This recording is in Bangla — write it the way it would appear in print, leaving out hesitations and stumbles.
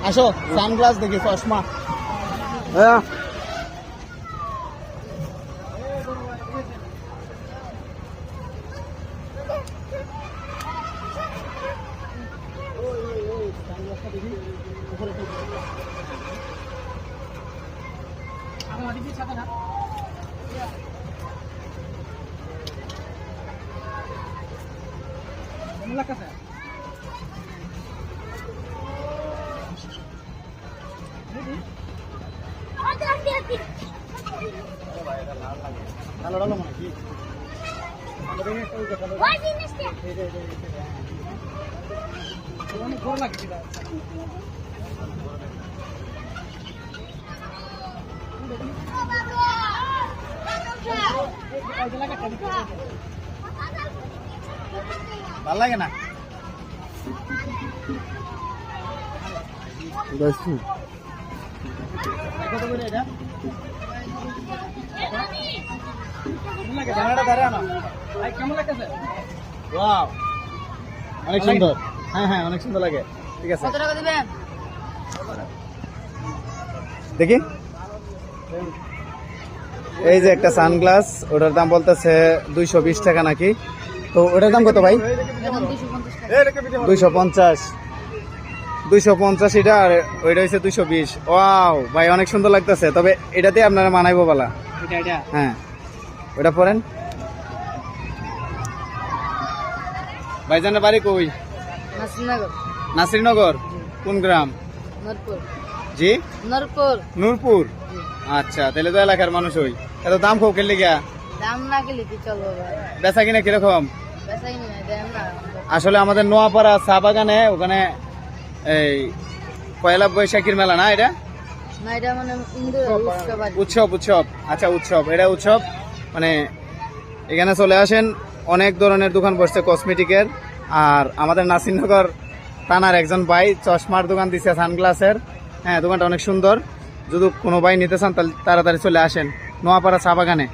আসো সানগ্লাস দেখি চশমা হ্যাঁ ভাল লাগে না কত করে এটা ক্যামেরাটা ধরে আনো কেমন লাগতেছে ওয়াও অনেক সুন্দর হ্যাঁ হ্যাঁ অনেক সুন্দর লাগে ঠিক আছে কত টাকা দিবেন? দেখি এই যে একটা সানগ্লাস ওটার দাম বলতেছে 220 টাকা নাকি তো ওটার দাম কত ভাই এখন 250 টাকা। 250 এটা আর ওইটা হচ্ছে 220 ওয়াও ভাই অনেক সুন্দর লাগতেছে তবে এটাতে আপনারা মানাইবো বলা এটা হ্যাঁ ওটা পরেন ভাইজানের বাড়ি কই নাসিরনগর। নাসিরনগর কোন গ্রাম নরপুর। জি নরপুর। নূরপুর আচ্ছা তাহলে তো এলাকার মানুষ হই এত দাম খুব খেললে গিয়া দাম না গেলে কি চলবো ভাই? বেচা কিনা কিরকম বেচাই না দেন না। আসলে আমাদের নোয়াপাড়া চা বাগানে ওখানে এই পয়লা বৈশাখীর মেলা না এটা না এটা মানে ইন্দুর উৎসব আর কি। উৎসব আচ্ছা উৎসব এটা উৎসব মানে এখানে চলে আসেন অনেক ধরনের দোকান বসছে কসমেটিকের আর আমাদের নাসিরনগর থানার একজন ভাই চশমার দোকান দিচ্ছে সানগ্লাসের হ্যাঁ দোকানটা অনেক সুন্দর যদি কোনো ভাই নিতে চান তাহলে তাড়াতাড়ি চলে আসেন নোয়াপাড়া চা বাগানে